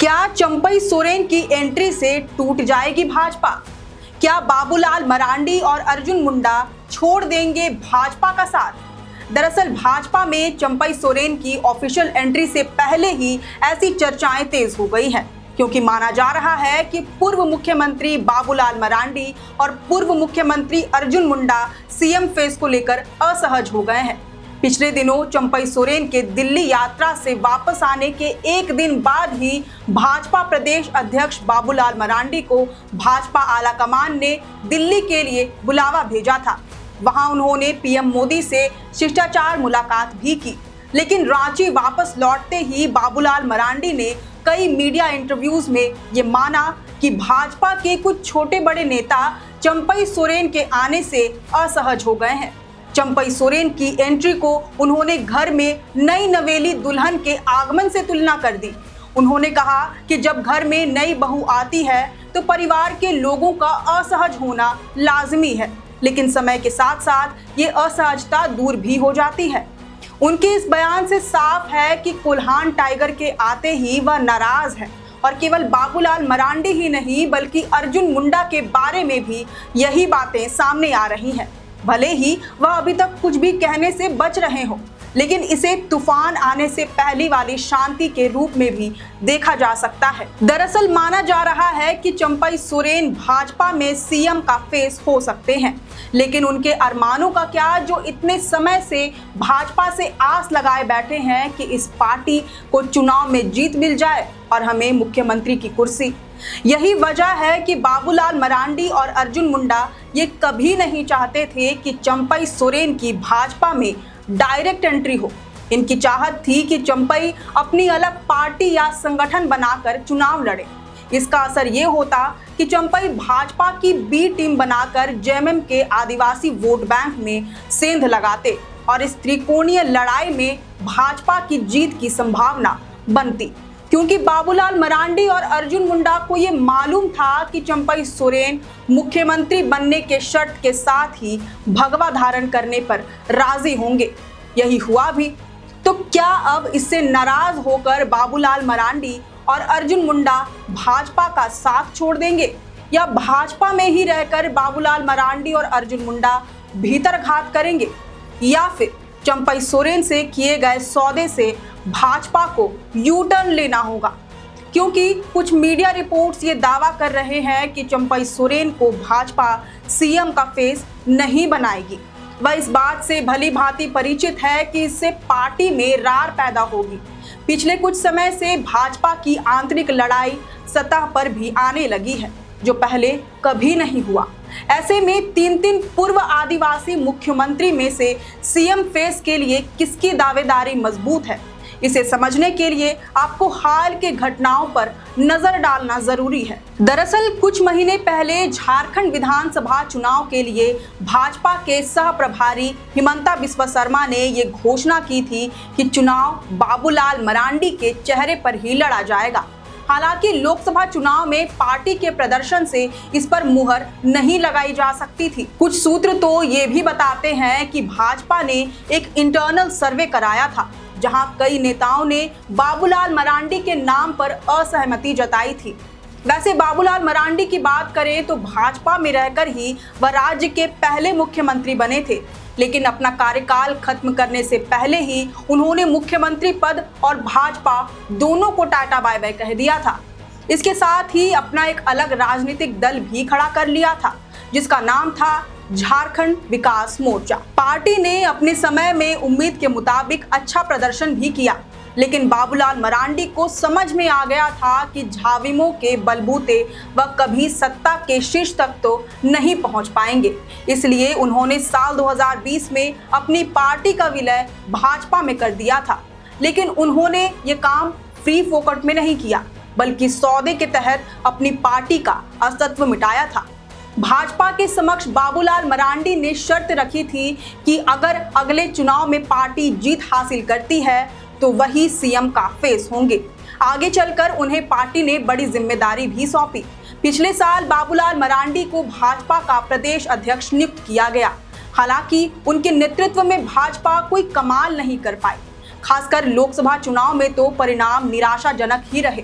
क्या चंपई सोरेन की एंट्री से टूट जाएगी भाजपा? क्या बाबूलाल मरांडी और अर्जुन मुंडा छोड़ देंगे भाजपा का साथ? दरअसल भाजपा में चंपई सोरेन की ऑफिशियल एंट्री से पहले ही ऐसी चर्चाएं तेज हो गई हैं, क्योंकि माना जा रहा है कि पूर्व मुख्यमंत्री बाबूलाल मरांडी और पूर्व मुख्यमंत्री अर्जुन मुंडा सीएम फेस को लेकर असहज हो गए हैं। पिछले दिनों चंपई सोरेन के दिल्ली यात्रा से वापस आने के एक दिन बाद ही भाजपा प्रदेश अध्यक्ष बाबूलाल मरांडी को भाजपा आला कमान ने दिल्ली के लिए बुलावा भेजा था। वहां उन्होंने पीएम मोदी से शिष्टाचार मुलाकात भी की, लेकिन रांची वापस लौटते ही बाबूलाल मरांडी ने कई मीडिया इंटरव्यूज में ये माना कि भाजपा के कुछ छोटे बड़े नेता चंपई सोरेन के आने से असहज हो गए हैं। चंपई सोरेन की एंट्री को उन्होंने घर में नई नवेली दुल्हन के आगमन से तुलना कर दी। उन्होंने कहा कि जब घर में नई बहू आती है तो परिवार के लोगों का असहज होना लाजमी है, लेकिन समय के साथ साथ ये असहजता दूर भी हो जाती है। उनके इस बयान से साफ है कि कुल्हान टाइगर के आते ही वह नाराज है और केवल बाबूलाल मरांडी ही नहीं बल्कि अर्जुन मुंडा के बारे में भी यही बातें सामने आ रही हैं। भले ही वह अभी तक कुछ भी कहने से बच रहे हो, लेकिन इसे तूफान आने से पहली वाली शांति के रूप में भी देखा जा सकता है। दरअसल माना जा रहा है कि चंपई सोरेन भाजपा में सीएम का फेस हो सकते हैं, लेकिन उनके अरमानों का क्या, जो इतने समय से भाजपा से आस लगाए बैठे हैं कि इस पार्टी को चुनाव में जीत मिल जाए और हमें मुख्यमंत्री की कुर्सी। यही वजह है कि बाबूलाल मरांडी और अर्जुन मुंडा ये कभी नहीं चाहते थे कि चंपई सोरेन की भाजपा में डायरेक्ट एंट्री हो। इनकी चाहत थी कि चंपई अपनी अलग पार्टी या संगठन बनाकर चुनाव लड़े। इसका असर ये होता कि चंपई भाजपा की बी टीम बनाकर जेएमएम के आदिवासी वोट बैंक में सेंध लगाते और इस त्रिकोणीय लड़ाई में भाजपा की जीत की संभावना बनती, क्योंकि बाबूलाल मरांडी और अर्जुन मुंडा को ये मालूम था कि चंपई सोरेन मुख्यमंत्री बनने के शर्त के साथ ही भगवा धारण करने पर राजी होंगे। यही हुआ भी। तो क्या अब इससे नाराज होकर बाबूलाल मरांडी और अर्जुन मुंडा भाजपा का साथ छोड़ देंगे, या भाजपा में ही रहकर बाबूलाल मरांडी और अर्जुन मुंडा भीतर घात करेंगे, या फिर चंपई सोरेन से किए गए सौदे से भाजपा को यू टर्न लेना होगा? क्योंकि कुछ मीडिया रिपोर्ट्स ये दावा कर रहे हैं कि चंपई सोरेन को भाजपा सीएम का फेस नहीं बनाएगी। वह इस बात से भली भांति परिचित है कि इससे पार्टी में रार पैदा होगी। पिछले कुछ समय से भाजपा की आंतरिक लड़ाई सतह पर भी आने लगी है, जो पहले कभी नहीं हुआ। ऐसे में तीन पूर्व आदिवासी मुख्यमंत्री में से सीएम फेस के लिए किसकी दावेदारी मजबूत है, इसे समझने के लिए आपको हाल के घटनाओं पर नजर डालना जरूरी है। दरअसल कुछ महीने पहले झारखंड विधानसभा चुनाव के लिए भाजपा के सह प्रभारी हिमंता बिस्वा शर्मा ने ये घोषणा की थी कि चुनाव बाबूलाल मरांडी के चेहरे पर ही लड़ा जाएगा। हालांकि लोकसभा चुनाव में पार्टी के प्रदर्शन से इस पर मुहर नहीं लगाई जा सकती थी। कुछ सूत्र तो ये भी बताते हैं कि भाजपा ने एक इंटरनल सर्वे कराया था, जहां कई नेताओं ने बाबूलाल मरांडी के नाम पर असहमति जताई थी। वैसे बाबूलाल मरांडी की बात करें तो भाजपा में रहकर ही वह राज्य के पहले मुख्यमंत्री बने थे, लेकिन अपना कार्यकाल खत्म करने से पहले ही उन्होंने मुख्यमंत्री पद और भाजपा दोनों को टाटा बाय बाय कह दिया था। इसके साथ ही अपना एक अलग राजनीतिक दल भी खड़ा कर लिया था, जिसका नाम था झारखंड विकास मोर्चा। पार्टी ने अपने समय में उम्मीद के मुताबिक अच्छा प्रदर्शन भी किया, लेकिन बाबूलाल मरांडी को समझ में आ गया था कि झाविमों के बलबूते वह कभी सत्ता के शीर्ष तक तो नहीं पहुंच पाएंगे। इसलिए उन्होंने साल 2020 में अपनी पार्टी का विलय भाजपा में कर दिया था, लेकिन उन्होंने ये काम फ्री फोकट में नहीं किया, बल्कि सौदे के तहत अपनी पार्टी का अस्तित्व मिटाया था। भाजपा के समक्ष बाबूलाल मरांडी ने शर्त रखी थी कि अगर अगले चुनाव में पार्टी जीत हासिल करती है तो वही सीएम का फेस होंगे। आगे चलकर उन्हें पार्टी ने बड़ी जिम्मेदारी भी सौंपी। पिछले साल बाबूलाल मरांडी को भाजपा का प्रदेश अध्यक्ष नियुक्त किया गया। हालांकि उनके नेतृत्व में भाजपा कोई कमाल नहीं कर पाई। खासकर लोकसभा चुनाव में तो परिणाम निराशाजनक ही रहे।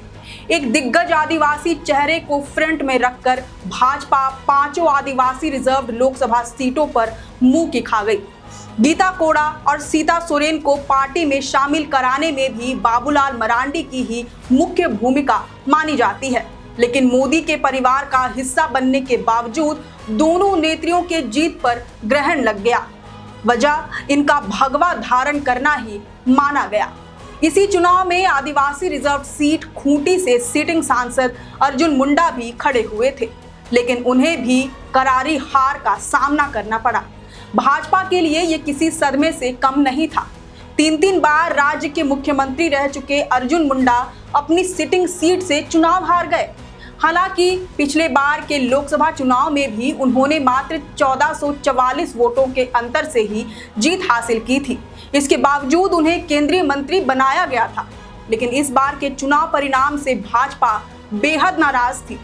एक दिग्गज आदिवासी चेहरे को फ्रंट में रखकर भाजपा 5 आदिवासी रिजर्व लोकसभा सीटों पर मुंह की खा गई। गीता कोड़ा और सीता सोरेन को पार्टी में शामिल कराने में भी बाबूलाल मरांडी की ही मुख्य भूमिका मानी जाती है, लेकिन मोदी के परिवार का हिस्सा बनने के बावजूद दोनों नेत्रियों के जीत पर ग्रहण लग गया। वजह इनका भगवा धारण करना ही माना गया। इसी चुनाव में आदिवासी रिजर्व सीट खूंटी से सिटिंग सांसद अर्जुन मुंडा भी खड़े हुए थे, लेकिन उन्हें भी करारी हार का सामना करना पड़ा। भाजपा के लिए ये किसी सदमे से कम नहीं था। 3 बार राज्य के मुख्यमंत्री रह चुके अर्जुन मुंडा अपनी सिटिंग सीट से चुनाव हार गए। हालांकि पिछले बार के लोकसभा चुनाव में भी उन्होंने मात्र 1444 वोटों के अंतर से ही जीत हासिल की थी। इसके बावजूद उन्हें केंद्रीय मंत्री बनाया गया था, लेकिन इस बार के चुनाव परिणाम से भाजपा बेहद नाराज थी।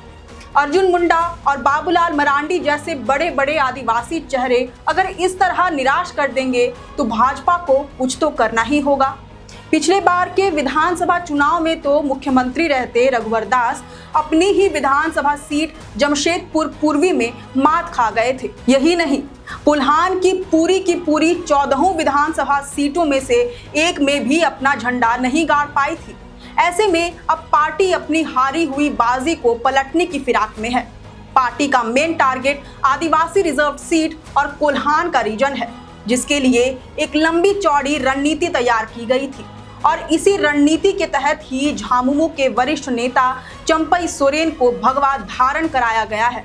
अर्जुन मुंडा और बाबूलाल मरांडी जैसे बड़े बड़े आदिवासी चेहरे अगर इस तरह निराश कर देंगे तो भाजपा को कुछ तो करना ही होगा। पिछले बार के विधानसभा चुनाव में तो मुख्यमंत्री रहते रघुवर दास अपनी ही विधानसभा सीट जमशेदपुर पूर्वी में मात खा गए थे। यही नहीं, पुल्हान की पूरी 14 विधानसभा सीटों में से एक में भी अपना झंडा नहीं गाड़ पाई थी। ऐसे में अब पार्टी अपनी हारी हुई बाजी को पलटने की फिराक में है। पार्टी का मेन टारगेट आदिवासी रिजर्व सीट और कोल्हान का रीजन है, जिसके लिए एक लंबी चौड़ी रणनीति तैयार की गई थी और इसी रणनीति के तहत ही झामुमो के वरिष्ठ नेता चंपई सोरेन को भगवा धारण कराया गया है।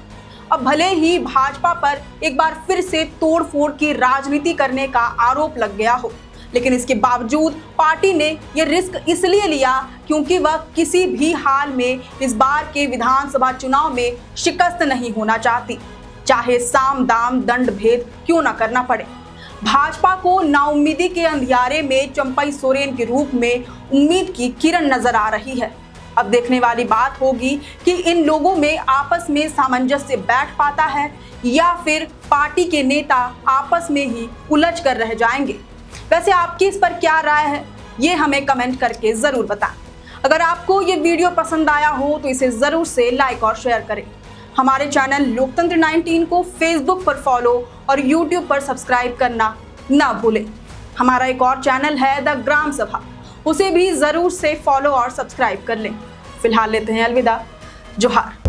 अब भले ही भाजपा पर एक बार फिर से तोड़फोड़ की राजनीति करने का आरोप लग गया हो, लेकिन इसके बावजूद पार्टी ने यह रिस्क इसलिए लिया क्योंकि वह किसी भी हाल में इस बार के विधानसभा चुनाव में शिकस्त नहीं होना चाहती, चाहे साम दाम दंड भेद क्यों न करना पड़े। भाजपा को नाउम्मीदी के अंधियारे में चंपई सोरेन के रूप में उम्मीद की किरण नजर आ रही है। अब देखने वाली बात होगी कि इन लोगों में आपस में सामंजस्य बैठ पाता है या फिर पार्टी के नेता आपस में ही उलझ कर रह जाएंगे। वैसे आपकी इस पर क्या राय है, ये हमें कमेंट करके जरूर बताएं। अगर आपको ये वीडियो पसंद आया हो तो इसे जरूर से लाइक और शेयर करें। हमारे चैनल लोकतंत्र 19 को फेसबुक पर फॉलो और यूट्यूब पर सब्सक्राइब करना ना भूलें। हमारा एक और चैनल है द ग्राम सभा, उसे भी जरूर से फॉलो और सब्सक्राइब कर लें। फिलहाल लेते हैं अलविदा। जोहार।